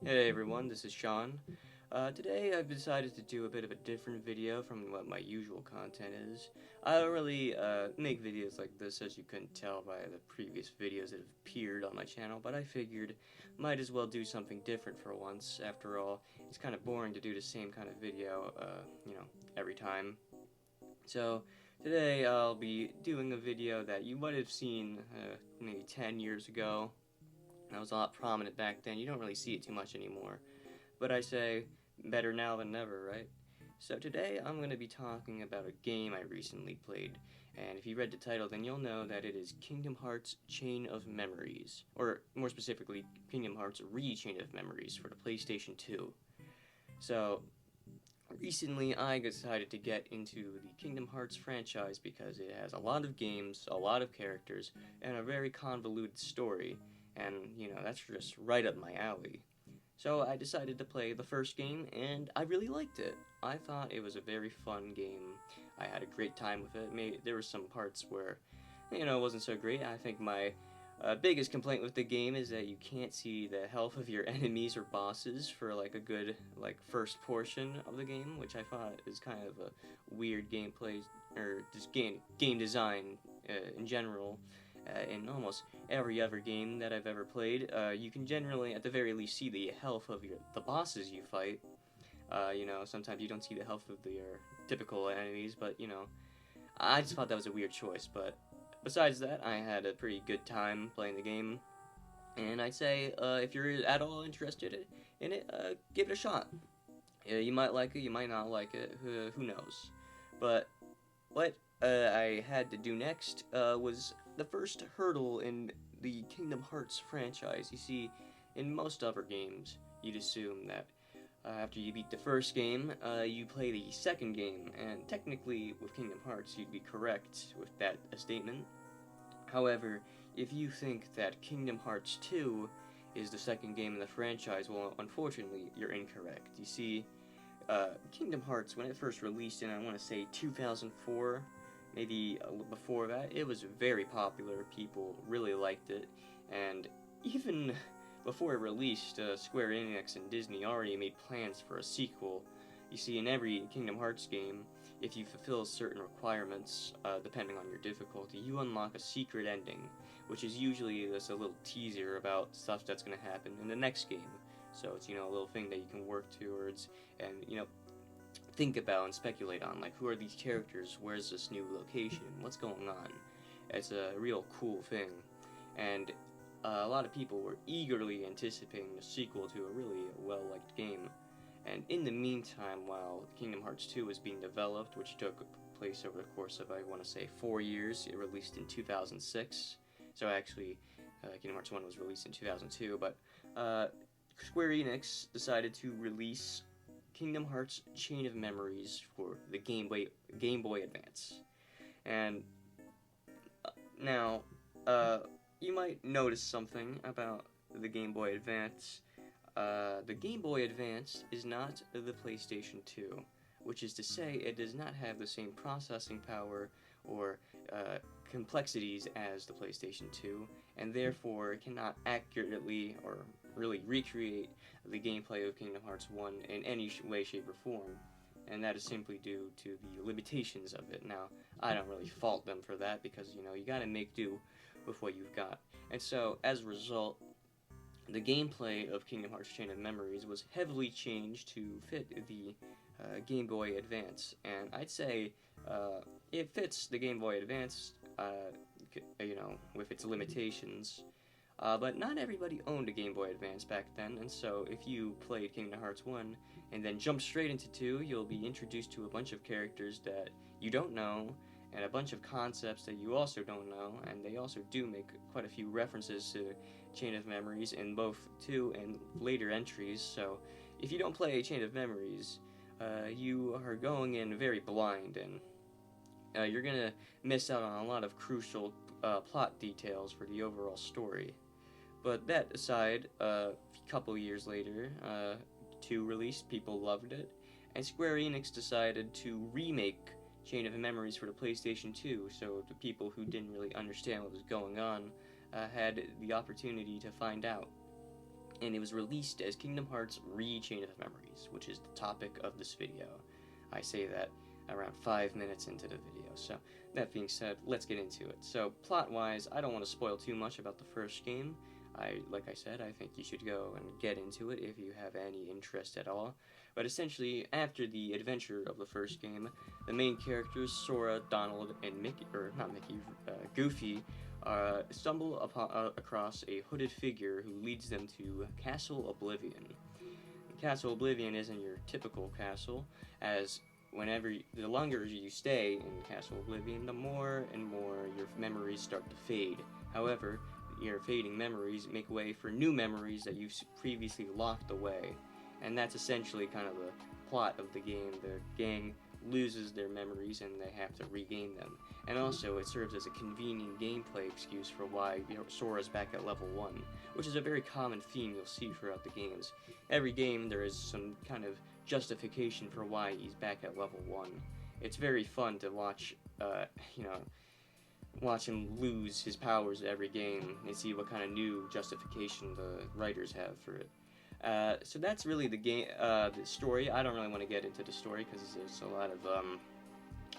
Hey everyone, this is Shawn. Today I've decided to do a bit of a different video from what my usual content is. I don't really make videos like this, as you couldn't tell by the previous videos that have appeared on my channel, but I figured might as well do something different for once. After all, it's kind of boring to do the same kind of video, every time. So today I'll be doing a video that you might have seen maybe 10 years ago. That was a lot prominent back then. You don't really see it too much anymore. But I say, better now than never, right? So today I'm going to be talking about a game I recently played. And if you read the title, then you'll know that it is Kingdom Hearts Chain of Memories. Or more specifically, Kingdom Hearts Re-Chain of Memories for the PlayStation 2. So recently I decided to get into the Kingdom Hearts franchise because it has a lot of games, a lot of characters, and a very convoluted story. And, that's just right up my alley. So I decided to play the first game, and I really liked it. I thought it was a very fun game. I had a great time with it. Maybe there were some parts where, it wasn't so great. I think my biggest complaint with the game is that you can't see the health of your enemies or bosses for a good first portion of the game, which I thought is kind of a weird gameplay or just game design in general. In almost every other game that I've ever played, you can generally, at the very least, see the health of the bosses you fight. Sometimes you don't see the health of your typical enemies, but, I just thought that was a weird choice. But besides that, I had a pretty good time playing the game, and I'd say, if you're at all interested in it, give it a shot. You might like it, you might not like it, who knows. But what I had to do next was the first hurdle in the Kingdom Hearts franchise. You see, in most other games, you'd assume that after you beat the first game, you play the second game, and technically, with Kingdom Hearts, you'd be correct with that statement. However, if you think that Kingdom Hearts 2 is the second game in the franchise, well, unfortunately, you're incorrect. You see, Kingdom Hearts, when it first released in, I want to say, 2004, maybe before that, it was very popular. People really liked it, and even before it released, Square Enix and Disney already made plans for a sequel. You see, in every Kingdom Hearts game, if you fulfill certain requirements, depending on your difficulty, you unlock a secret ending, which is usually just a little teaser about stuff that's going to happen in the next game. So it's, a little thing that you can work towards and, think about and speculate on, like, who are these characters, where's this new location, what's going on. It's a real cool thing, and a lot of people were eagerly anticipating the sequel to a really well-liked game. And in the meantime, while Kingdom Hearts 2 was being developed, which took place over the course of, I want to say, 4 years, it released in 2006, so actually, Kingdom Hearts 1 was released in 2002, but Square Enix decided to release Kingdom Hearts Chain of Memories for the Game Boy Advance. And now, you might notice something about the Game Boy Advance. The Game Boy Advance is not the PlayStation 2, which is to say it does not have the same processing power or complexities as the PlayStation 2, and therefore it cannot accurately or really recreate the gameplay of Kingdom Hearts 1 in any way, shape, or form, and that is simply due to the limitations of it. Now, I don't really fault them for that, because, you gotta make do with what you've got. And so, as a result, the gameplay of Kingdom Hearts Chain of Memories was heavily changed to fit the Game Boy Advance, and I'd say it fits the Game Boy Advance, with its limitations. But not everybody owned a Game Boy Advance back then, and so if you played Kingdom Hearts 1 and then jumped straight into 2, you'll be introduced to a bunch of characters that you don't know, and a bunch of concepts that you also don't know, and they also do make quite a few references to Chain of Memories in both 2 and later entries. So if you don't play Chain of Memories, you are going in very blind, and you're going to miss out on a lot of crucial plot details for the overall story. But that aside, a couple years later, 2 released, people loved it, and Square Enix decided to remake Chain of Memories for the PlayStation 2, so the people who didn't really understand what was going on had the opportunity to find out. and it was released as Kingdom Hearts Re-Chain of Memories, which is the topic of this video. I say that around 5 minutes into the video. So that being said, let's get into it. So plot-wise, I don't want to spoil too much about the first game. Like I said, I think you should go and get into it if you have any interest at all. But essentially, after the adventure of the first game, the main characters, Sora, Donald, and Goofy, stumble across a hooded figure who leads them to Castle Oblivion. Castle Oblivion isn't your typical castle, as the longer you stay in Castle Oblivion, the more and more your memories start to fade. However, your fading memories make way for new memories that you've previously locked away. And that's essentially kind of the plot of the game. The gang loses their memories and they have to regain them. And also, it serves as a convenient gameplay excuse for why Sora's back at level 1, which is a very common theme you'll see throughout the games. Every game, there is some kind of justification for why he's back at level 1. It's very fun to watch, watch him lose his powers every game and see what kind of new justification the writers have for it. So that's really the game, the story. I don't really want to get into the story because there's a lot of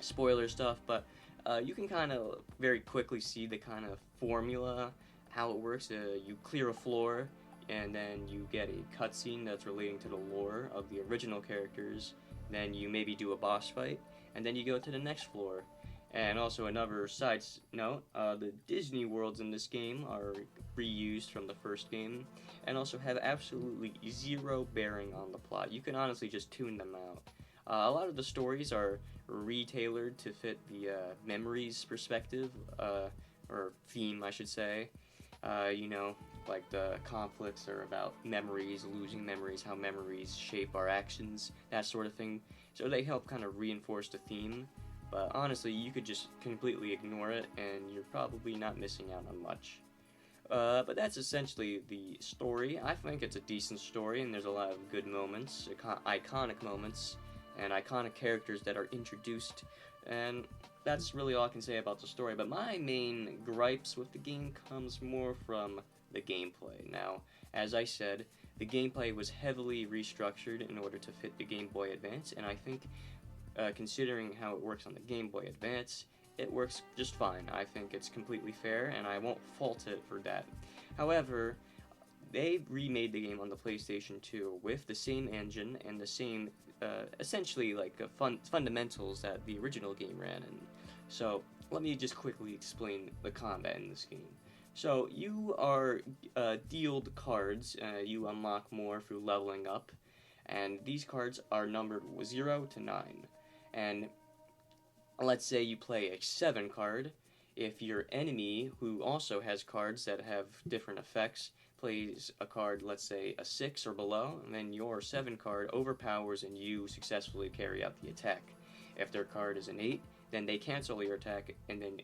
spoiler stuff, but you can kind of very quickly see the kind of formula, how it works. You clear a floor, and then you get a cutscene that's relating to the lore of the original characters. Then you maybe do a boss fight, and then you go to the next floor. And also another side note, the Disney worlds in this game are reused from the first game, and also have absolutely zero bearing on the plot. You can honestly just tune them out. A lot of the stories are re-tailored to fit the memories perspective, or theme, I should say. Like the conflicts are about memories, losing memories, how memories shape our actions, that sort of thing. So they help kind of reinforce the theme. But honestly, you could just completely ignore it, and you're probably not missing out on much. But that's essentially the story. I think it's a decent story, and there's a lot of good moments, iconic moments, and iconic characters that are introduced. And that's really all I can say about the story. But my main gripes with the game comes more from the gameplay. Now, as I said, the gameplay was heavily restructured in order to fit the Game Boy Advance, and I think considering how it works on the Game Boy Advance, it works just fine. I think it's completely fair, and I won't fault it for that. However, they remade the game on the PlayStation 2 with the same engine and the same, essentially, like, fundamentals that the original game ran in. So, let me just quickly explain the combat in this game. So, you are dealt cards, you unlock more through leveling up, and these cards are numbered 0 to 9. And let's say you play a 7 card. If your enemy, who also has cards that have different effects, plays a card, let's say a 6 or below, and then your 7 card overpowers and you successfully carry out the attack. If their card is an 8, then they cancel your attack, and then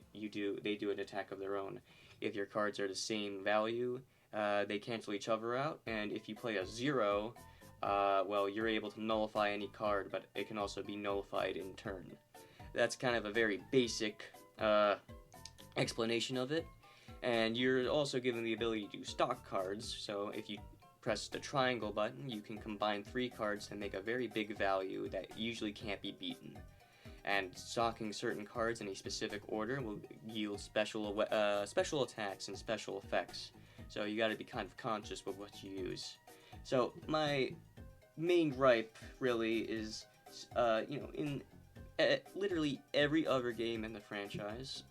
they do an attack of their own. If your cards are the same value, they cancel each other out, and if you play a 0, well, you're able to nullify any card, but it can also be nullified in turn. That's kind of a very basic explanation of it. And you're also given the ability to do stock cards, so if you press the triangle button, you can combine 3 cards to make a very big value that usually can't be beaten. And stocking certain cards in a specific order will yield special attacks and special effects. So you gotta be kind of conscious with what you use. So my main gripe really is, in literally every other game in the franchise,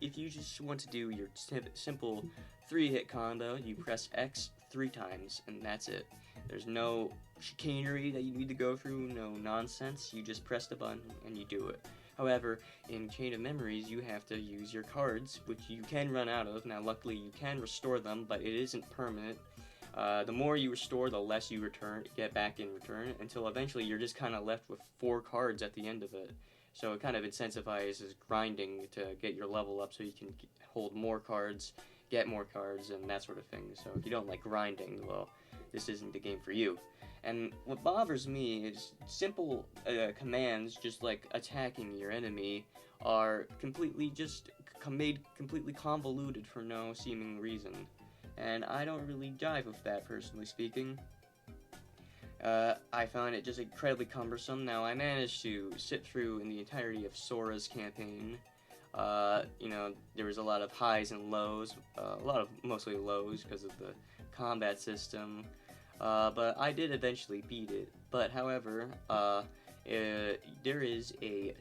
if you just want to do your simple 3-hit combo, you press X 3 times, and that's it. There's no chicanery that you need to go through, no nonsense. You just press the button and you do it. However, in Chain of Memories, you have to use your cards, which you can run out of. Now, luckily, you can restore them, but it isn't permanent. The more you restore, the less you get back in return, until eventually you're just kind of left with 4 cards at the end of it. So it kind of incentivizes grinding to get your level up so you can hold more cards, get more cards, and that sort of thing. So if you don't like grinding, well, this isn't the game for you. And what bothers me is simple commands, just like attacking your enemy, are completely made completely convoluted for no seeming reason. and I don't really jive with that, personally speaking. I found it just incredibly cumbersome. Now, I managed to sit through in the entirety of Sora's campaign. There was a lot of highs and lows, mostly lows because of the combat system, but I did eventually beat it. But however, there is a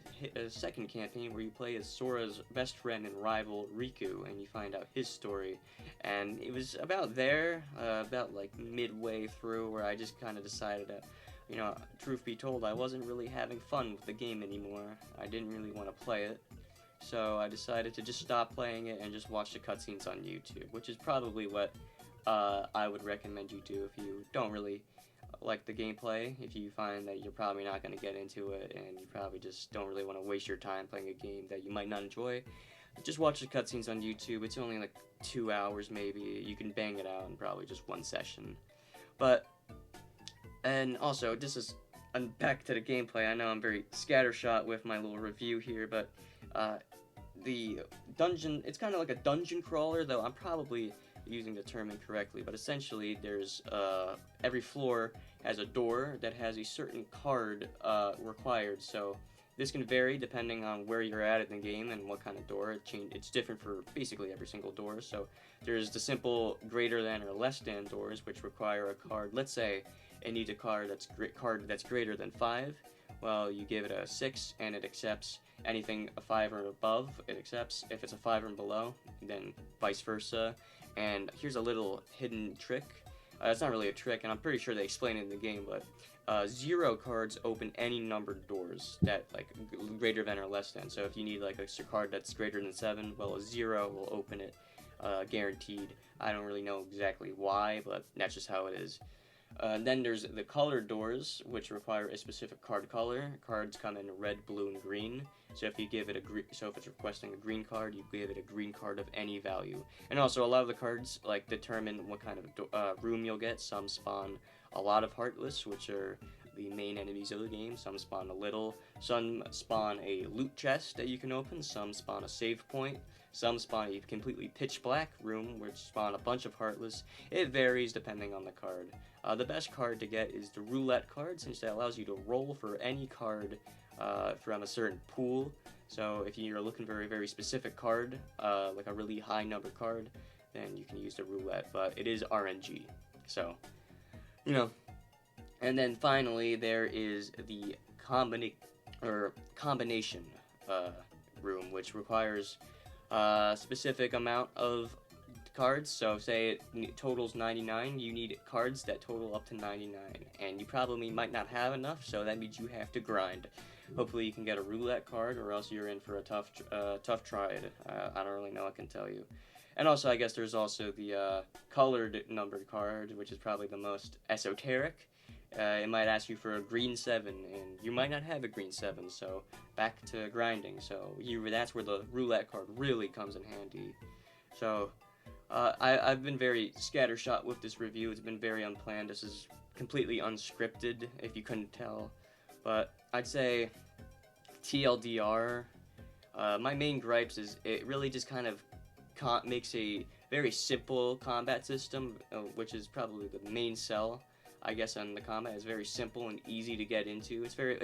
second campaign where you play as Sora's best friend and rival Riku, and you find out his story. And it was about like midway through, where I just kind of decided that, truth be told, I wasn't really having fun with the game anymore. I didn't really want to play it. So I decided to just stop playing it and just watch the cutscenes on YouTube, which is probably what I would recommend you do if you don't really like the gameplay. If you find that you're probably not going to get into it and you probably just don't really want to waste your time playing a game that you might not enjoy, just watch the cutscenes on YouTube. It's only like 2 hours maybe. You can bang it out in probably just one session. And also, back to the gameplay. I know I'm very scattershot with my little review here, but the dungeon, it's kind of like a dungeon crawler, though I'm probably using the term incorrectly, but essentially there's every floor has a door that has a certain card required. So this can vary depending on where you're at in the game and what kind of door. It's different for basically every single door. So there's the simple greater than or less than doors, which require a card. Let's say it needs a card that's greater than 5. Well, you give it a 6, and it accepts anything a 5 or above. It accepts. If it's a 5 or below, then vice versa. And here's a little hidden trick. It's not really a trick, and I'm pretty sure they explain it in the game, but 0 cards open any numbered doors that, like, greater than or less than. So if you need, like, a card that's greater than 7, well, a 0 will open it, guaranteed. I don't really know exactly why, but that's just how it is. Then there's the colored doors, which require a specific card color. Cards come in red, blue, and green. So if you give it if it's requesting a green card, you give it a green card of any value. And also, a lot of the cards determine what kind of room you'll get. Some spawn a lot of Heartless, which are the main enemies of the game. Some spawn a little. Some spawn a loot chest that you can open. Some spawn a save point. Some spawn a completely pitch black room, which spawn a bunch of Heartless. It varies depending on the card. The best card to get is the roulette card, since that allows you to roll for any card from a certain pool. So if you're looking for a very specific card, like a really high number card, then you can use the roulette, but it is RNG. So, And then finally, there is the combination room, which requires a specific amount of cards. So say it totals 99, you need cards that total up to 99, and you probably might not have enough, so that means you have to grind. Hopefully you can get a roulette card, or else you're in for a tough try. I don't really know, I can tell you. And also, I guess there's also the colored numbered card, which is probably the most esoteric. It might ask you for a green 7, and you might not have a green 7, so back to grinding. So that's where the roulette card really comes in handy. So I've been very scattershot with this review. It's been very unplanned. This is completely unscripted, if you couldn't tell. But I'd say TLDR, my main gripes is it really just kind of makes a very simple combat system, which is probably the main sell, I guess, on the combat. It's very simple and easy to get into. It's very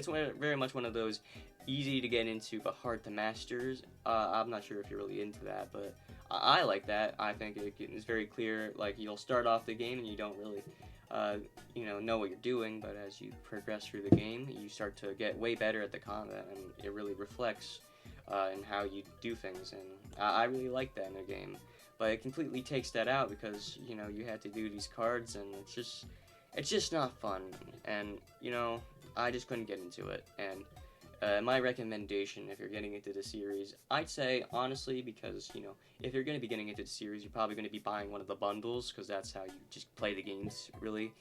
much one of those easy to get into but hard to master. I'm not sure if you're really into that, but I like that. I think it's very clear. Like, you'll start off the game and you don't really know what you're doing, but as you progress through the game, you start to get way better at the combat, and it really reflects in how you do things, and I really like that in a game. But it completely takes that out because, you have to do these cards, and it's just not fun, and, I just couldn't get into it. And my recommendation, if you're getting into the series, I'd say, honestly, because, if you're going to be getting into the series, you're probably going to be buying one of the bundles, because that's how you just play the games, really.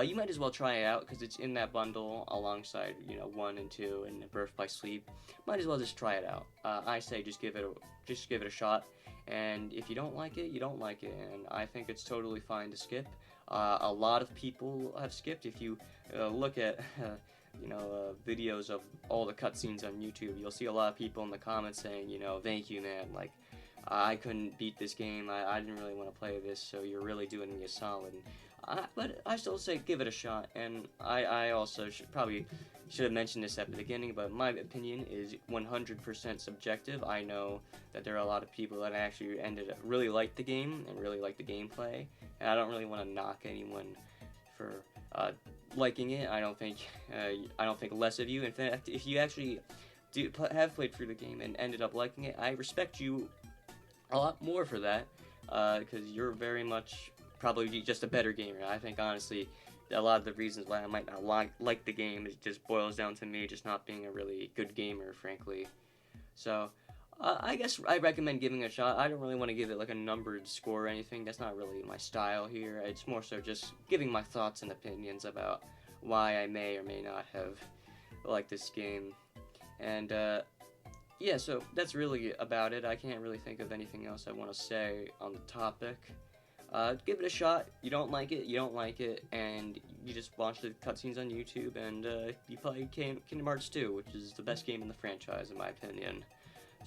You might as well try it out, because it's in that bundle alongside, 1 and 2 and Birth by Sleep. Might as well just try it out. I say just give it a shot, and if you don't like it, you don't like it, and I think it's totally fine to skip. A lot of people have skipped. If you look at videos of all the cutscenes on YouTube, you'll see a lot of people in the comments saying, thank you, man, like, I couldn't beat this game, I didn't really want to play this, so you're really doing me a solid. But I still say give it a shot, and I also should have mentioned this at the beginning, but my opinion is 100% subjective. I know that there are a lot of people that actually really like the game and really like the gameplay, and I don't really want to knock anyone for liking it. I don't think less of you. In fact, if you actually have played through the game and ended up liking it, I respect you a lot more for that, because you're very much probably just a better gamer. I think honestly, a lot of the reasons why I might not like the game is just boils down to me just not being a really good gamer, frankly. So I guess I recommend giving it a shot. I don't really want to give it like a numbered score or anything. That's not really my style here. It's more so just giving my thoughts and opinions about why I may or may not have liked this game. And yeah, so that's really about it. I can't really think of anything else I want to say on the topic. Give it a shot. You don't like it, and you just watch the cutscenes on YouTube, and you play Kingdom Hearts 2, which is the best game in the franchise, in my opinion.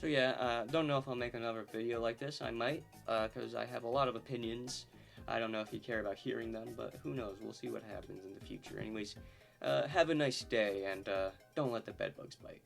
So yeah, don't know if I'll make another video like this. I might, because I have a lot of opinions. I don't know if you care about hearing them, but who knows? We'll see what happens in the future. Anyways, have a nice day, and don't let the bedbugs bite.